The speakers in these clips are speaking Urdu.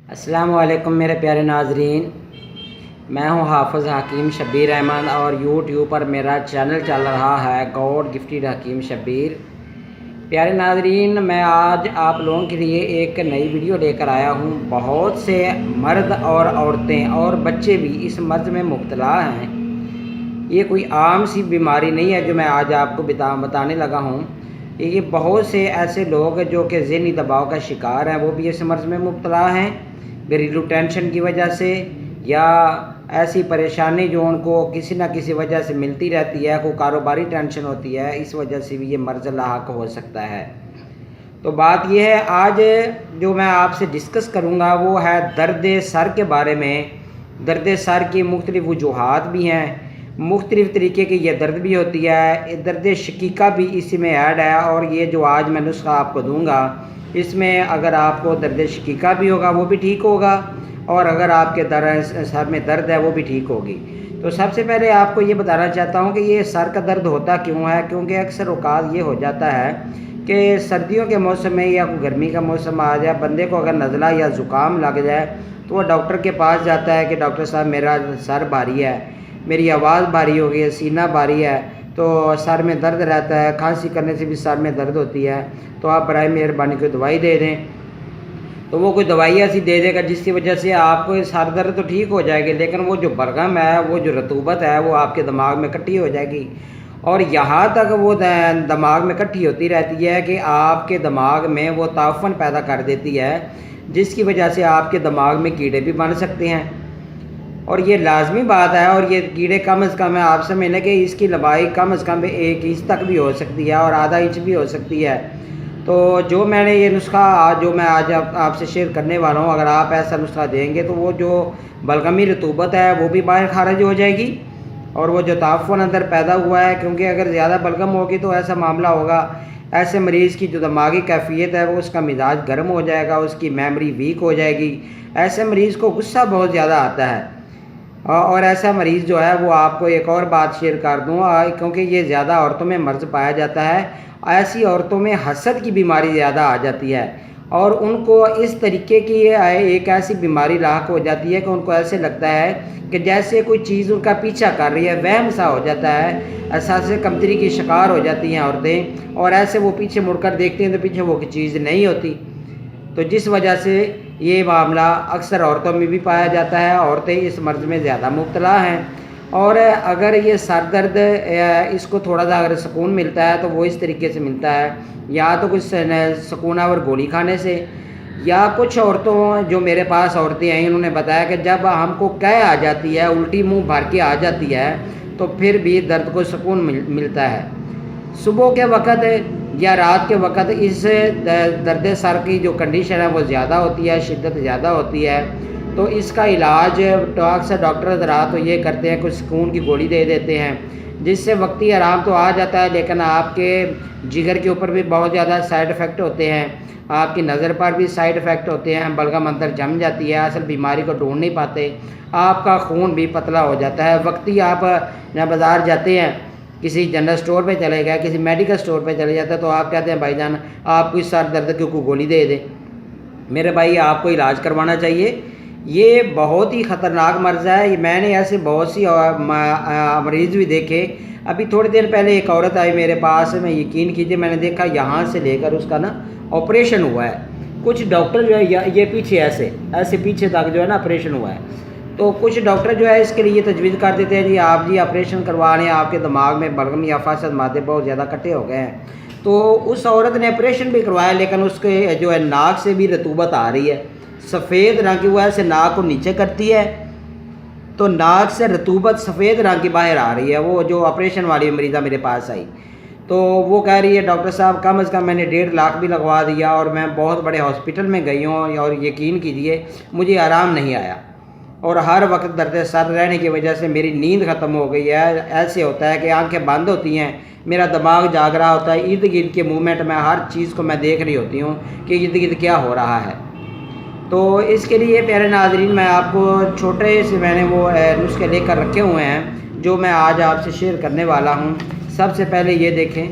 السلام علیکم میرے پیارے ناظرین، میں ہوں حافظ حکیم شبیر احمد اور یوٹیوب پر میرا چینل چل رہا ہے گاڈ گفٹیڈ حکیم شبیر۔ پیارے ناظرین، میں آج آپ لوگوں کے لیے ایک نئی ویڈیو لے کر آیا ہوں۔ بہت سے مرد اور عورتیں اور بچے بھی اس مرض میں مبتلا ہیں۔ یہ کوئی عام سی بیماری نہیں ہے جو میں آج آپ کو بتانے لگا ہوں۔ یہ بہت سے ایسے لوگ جو کہ ذہنی دباؤ کا شکار ہیں، وہ بھی اس مرض میں مبتلا ہیں، گھریلو ٹینشن کی وجہ سے یا ایسی پریشانی جو ان کو کسی نہ کسی وجہ سے ملتی رہتی ہے، کوئی کاروباری ٹینشن ہوتی ہے، اس وجہ سے بھی یہ مرض لاحق ہو سکتا ہے۔ تو بات یہ ہے، آج جو میں آپ سے ڈسکس کروں گا وہ ہے درد سر کے بارے میں۔ درد سر کی مختلف وجوہات بھی ہیں، مختلف طریقے کی یہ درد بھی ہوتی ہے، درد شقیقہ بھی اسی میں ایڈ ہے، اور یہ جو آج میں نسخہ آپ کو دوں گا اس میں اگر آپ کو درد شقیقہ بھی ہوگا وہ بھی ٹھیک ہوگا، اور اگر آپ کے سر میں درد ہے وہ بھی ٹھیک ہوگی۔ تو سب سے پہلے آپ کو یہ بتانا چاہتا ہوں کہ یہ سر کا درد ہوتا کیوں ہے، کیونکہ اکثر اوقات یہ ہو جاتا ہے کہ سردیوں کے موسم میں یا گرمی کا موسم آ جائے، بندے کو اگر نزلہ یا زکام لگ جائے تو وہ ڈاکٹر کے پاس جاتا ہے کہ ڈاکٹر صاحب میرا سر بھاری ہے، میری آواز بھاری ہو گئی ہے، سینہ بھاری ہے، تو سر میں درد رہتا ہے، کھانسی کرنے سے بھی سر میں درد ہوتی ہے، تو آپ برائے مہربانی کوئی دوائی دے دیں۔ تو وہ کوئی دوائی ایسی دے دے گا جس کی وجہ سے آپ کو سر درد تو ٹھیک ہو جائے گی، لیکن وہ جو بلغم ہے، وہ جو رطوبت ہے، وہ آپ کے دماغ میں اکٹھی ہو جائے گی، اور یہاں تک وہ دماغ میں اکٹھی ہوتی رہتی ہے کہ آپ کے دماغ میں وہ تعفن پیدا کر دیتی ہے، جس کی وجہ سے آپ کے دماغ میں کیڑے بھی بن سکتے ہیں۔ اور یہ لازمی بات ہے، اور یہ کیڑے کم از کم ہے، آپ سمجھ لیں کہ اس کی لمبائی کم از کم 1 انچ تک بھی ہو سکتی ہے اور آدھا انچ بھی ہو سکتی ہے۔ تو جو میں نے یہ نسخہ جو میں آج آپ سے شیئر کرنے والا ہوں، اگر آپ ایسا نسخہ دیں گے تو وہ جو بلغمی رطوبت ہے وہ بھی باہر خارج ہو جائے گی، اور وہ جو تعفن اندر پیدا ہوا ہے، کیونکہ اگر زیادہ بلغم ہوگی تو ایسا معاملہ ہوگا، ایسے مریض کی جو دماغی کیفیت ہے وہ اس کا مزاج گرم ہو جائے گا، اس کی میموری ویک ہو جائے گی، ایسے مریض کو غصہ بہت زیادہ آتا ہے۔ اور ایسا مریض جو ہے وہ آپ کو ایک اور بات شیئر کر دوں، کیونکہ یہ زیادہ عورتوں میں مرض پایا جاتا ہے، ایسی عورتوں میں حسد کی بیماری زیادہ آ جاتی ہے، اور ان کو اس طریقے کی ایک ایسی بیماری لاحق ہو جاتی ہے کہ ان کو ایسے لگتا ہے کہ جیسے کوئی چیز ان کا پیچھا کر رہی ہے، وہم سا ہو جاتا ہے، احساس کمتری کی شکار ہو جاتی ہیں عورتیں، اور ایسے وہ پیچھے مڑ کر دیکھتے ہیں تو پیچھے وہ چیز نہیں ہوتی، تو جس وجہ سے یہ معاملہ اکثر عورتوں میں بھی پایا جاتا ہے، عورتیں اس مرض میں زیادہ مبتلا ہیں۔ اور اگر یہ سر درد اس کو تھوڑا سا اگر سکون ملتا ہے تو وہ اس طریقے سے ملتا ہے، یا تو کچھ سکون آور گولی کھانے سے، یا کچھ عورتوں جو میرے پاس عورتیں ہیں انہوں نے بتایا کہ جب ہم کو قے آ جاتی ہے، الٹی منہ بھر کے آ جاتی ہے، تو پھر بھی درد کو سکون ملتا ہے۔ صبح کے وقت یا رات کے وقت اس درد سر کی جو کنڈیشن ہے وہ زیادہ ہوتی ہے، شدت زیادہ ہوتی ہے، تو اس کا علاج اکثر ڈاکٹر حضرات تو یہ کرتے ہیں، کچھ سکون کی گولی دے دیتے ہیں، جس سے وقتی آرام تو آ جاتا ہے، لیکن آپ کے جگر کے اوپر بھی بہت زیادہ سائیڈ ایفیکٹ ہوتے ہیں، آپ کی نظر پر بھی سائیڈ ایفیکٹ ہوتے ہیں، بلغم اندر جم جاتی ہے، اصل بیماری کو ڈھونڈ نہیں پاتے، آپ کا خون بھی پتلا ہو جاتا ہے۔ وقتی آپ جب بازار جاتے ہیں، کسی جنرل اسٹور پہ چلے گئے، کسی میڈیکل اسٹور پہ چلے جاتے ہیں، تو آپ کہتے ہیں بھائی جان آپ کوئی سر درد کی کوئی گولی دے دیں۔ میرے بھائی، آپ کو علاج کروانا چاہیے، یہ بہت ہی خطرناک مرض ہے۔ میں نے ایسے بہت سی مریض بھی دیکھے، ابھی تھوڑے دیر پہلے ایک عورت آئی میرے پاس، میں یقین کیجیے میں نے دیکھا یہاں سے لے کر اس کا نا آپریشن ہوا ہے، کچھ ڈاکٹر جو ہے یہ پیچھے ایسے پیچھے تک جو ہے نا آپریشن ہوا ہے، تو کچھ ڈاکٹر جو ہے اس کے لیے یہ تجویز کر دیتے ہیں آپ آپریشن کروا لیں، آپ کے دماغ میں بلغم یا فاسد مادے بہت زیادہ اکٹھے ہو گئے ہیں۔ تو اس عورت نے آپریشن بھی کروایا، لیکن اس کے جو ہے ناک سے بھی رطوبت آ رہی ہے، سفید رنگ کی، وہ ایسے ناک کو نیچے کرتی ہے تو ناک سے رطوبت سفید رنگ کی باہر آ رہی ہے۔ وہ جو آپریشن والی مریضہ میرے پاس آئی تو وہ کہہ رہی ہے ڈاکٹر صاحب کم از کم میں نے 1.5 لاکھ بھی لگوا دیا، اور میں بہت بڑے ہاسپٹل میں گئی ہوں، اور یقین کیجئے مجھے آرام نہیں آیا، اور ہر وقت درد سر رہنے کی وجہ سے میری نیند ختم ہو گئی ہے۔ ایسے ہوتا ہے کہ آنکھیں بند ہوتی ہیں، میرا دماغ جاگ رہا ہوتا ہے، ارد گرد کے موومنٹ میں ہر چیز کو میں دیکھ رہی ہوتی ہوں کہ ارد گرد کیا ہو رہا ہے۔ تو اس کے لیے پیارے ناظرین میں آپ کو چھوٹے سے میں نے وہ نسخے لے کر رکھے ہوئے ہیں جو میں آج آپ سے شیئر کرنے والا ہوں۔ سب سے پہلے یہ دیکھیں،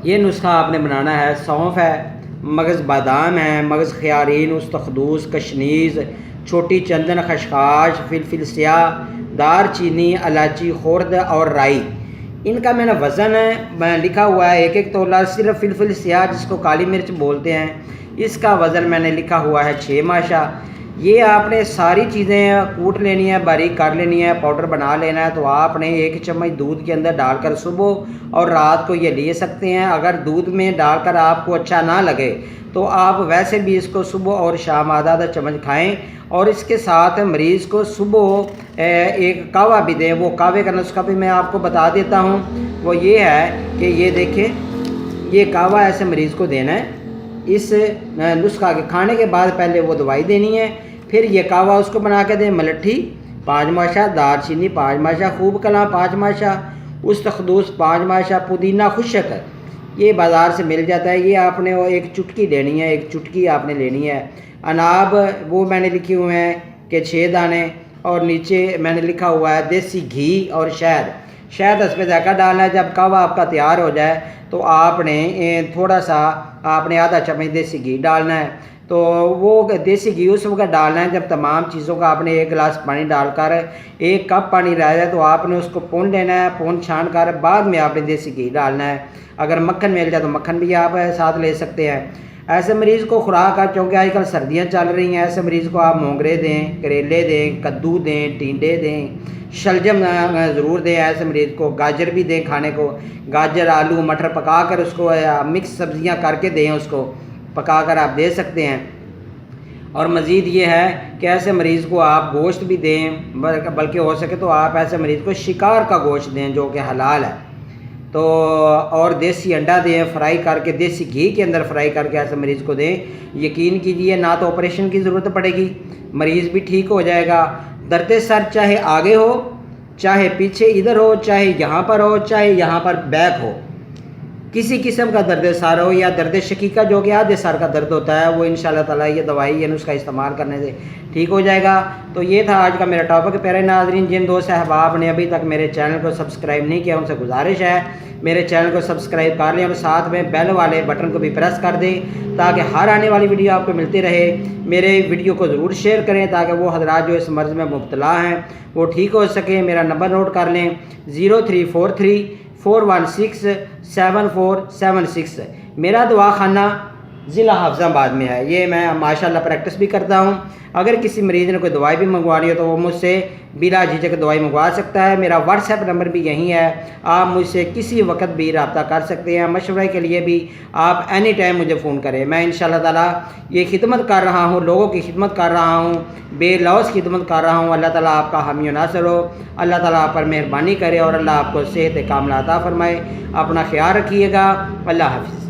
یہ نسخہ آپ نے بنانا ہے، سونف ہے، مغز بادام ہیں، مغز خیارین، استخدوس، کشنیز، چھوٹی چندن، خشخاش، فلفل سیاہ، دار چینی، الائچی، خورد اور رائی۔ ان کا میں نے وزن لکھا ہوا ہے 1 تولہ۔ صرف فلفل سیاہ جس کو کالی مرچ بولتے ہیں اس کا وزن میں نے لکھا ہوا ہے 6 ماشا۔ یہ آپ نے ساری چیزیں کوٹ لینی ہے، باریک کر لینی ہے، پاؤڈر بنا لینا ہے۔ تو آپ نے 1 چمچ دودھ کے اندر ڈال کر صبح اور رات کو یہ لے سکتے ہیں۔ اگر دودھ میں ڈال کر آپ کو اچھا نہ لگے تو آپ ویسے بھی اس کو صبح اور شام آدھا چمچ کھائیں، اور اس کے ساتھ مریض کو صبح ایک کہوہ بھی دیں۔ وہ کہوے کا نسخہ بھی میں آپ کو بتا دیتا ہوں۔ وہ یہ ہے کہ یہ دیکھیں، یہ کہوہ ایسے مریض کو دینا ہے۔ اس نسخہ کے کھانے کے بعد پہلے وہ دوائی دینی ہے، پھر یہ کہوہ اس کو بنا کے دیں۔ ملٹھی 5 ماشا، دار چینی 5 ماشا، خوب کلاں 5 ماشا، استخدوس 5 ماشا، پودینہ خشک یہ بازار سے مل جاتا ہے، یہ آپ نے 1 چٹکی لینی ہے، 1 چٹکی آپ نے لینی ہے۔ اناب وہ میں نے لکھے ہوئے ہیں کہ 6 دانے، اور نیچے میں نے لکھا ہوا ہے دیسی گھی اور شہد اس پہ ذائقہ ڈالنا ہے۔ جب کہوہ آپ کا تیار ہو جائے تو آپ نے تھوڑا سا آپ نے آدھا چمچ دیسی گھی ڈالنا ہے۔ تو وہ دیسی گھی اس وقت ڈالنا ہے جب تمام چیزوں کا آپ نے 1 گلاس پانی ڈال کر 1 کپ پانی رہ جائے تو آپ نے اس کو پون لینا ہے، پون چھان کر بعد میں آپ نے دیسی گھی ڈالنا ہے۔ اگر مکھن مل جائے تو مکھن بھی آپ ساتھ لے سکتے ہیں۔ ایسے مریض کو خوراک چونکہ آج کل سردیاں چل رہی ہیں، ایسے مریض کو آپ مونگرے دیں، کریلے دیں، کدو دیں، ٹینڈے دیں، شلجم ضرور دیں۔ ایسے مریض کو گاجر بھی دیں کھانے کو، گاجر، آلو، مٹر پکا کر اس کو مکس سبزیاں کر کے دیں، اس کو پکا کر آپ دے سکتے ہیں۔ اور مزید یہ ہے کہ ایسے مریض کو آپ گوشت بھی دیں، بلکہ ہو سکے تو آپ ایسے مریض کو شکار کا گوشت دیں جو کہ حلال ہے۔ تو اور دیسی انڈا دیں فرائی کر کے، دیسی گھی کے اندر فرائی کر کے ایسے مریض کو دیں۔ یقین کیجئے نہ تو آپریشن کی ضرورت پڑے گی، مریض بھی ٹھیک ہو جائے گا۔ درد سر چاہے آگے ہو، چاہے پیچھے ادھر ہو، چاہے یہاں پر ہو، چاہے یہاں پر بیک ہو، کسی قسم کا درد سر ہو یا درد شقیقہ جو کہ آدھے سر کا درد ہوتا ہے، وہ انشاءاللہ تعالیٰ یہ دوائی یا نسخہ استعمال کرنے سے ٹھیک ہو جائے گا۔ تو یہ تھا آج کا میرا ٹاپک۔ پیارے ناظرین، جن دوست احباب نے ابھی تک میرے چینل کو سبسکرائب نہیں کیا ان سے گزارش ہے میرے چینل کو سبسکرائب کر لیں اور ساتھ میں بیل والے بٹن کو بھی پریس کر دیں تاکہ ہر آنے والی ویڈیو آپ کو ملتی رہے۔ میرے ویڈیو کو ضرور شیئر کریں تاکہ وہ حضرات جو اس مرض میں مبتلا ہیں وہ ٹھیک ہو سکیں۔ میرا نمبر نوٹ کر لیں 0343416747 میرا دوا خانہ ضلع حافظ آباد میں ہے۔ یہ میں ماشاءاللہ پریکٹس بھی کرتا ہوں۔ اگر کسی مریض نے کوئی دوائی بھی منگوانی ہو تو وہ مجھ سے بلا جھجک دوائی منگوا سکتا ہے۔ میرا واٹس ایپ نمبر بھی یہی ہے، آپ مجھ سے کسی وقت بھی رابطہ کر سکتے ہیں۔ مشورے کے لیے بھی آپ اینی ٹائم مجھے فون کریں۔ میں انشاءاللہ تعالیٰ یہ خدمت کر رہا ہوں، لوگوں کی خدمت کر رہا ہوں، بے لوث خدمت کر رہا ہوں۔ اللہ تعالیٰ آپ کا حامی و ناصر ہو، اللہ تعالیٰ آپ پر مہربانی کرے اور اللہ آپ کو صحت کاملہ عطا فرمائے۔ اپنا خیال رکھیے گا۔ اللہ حافظ۔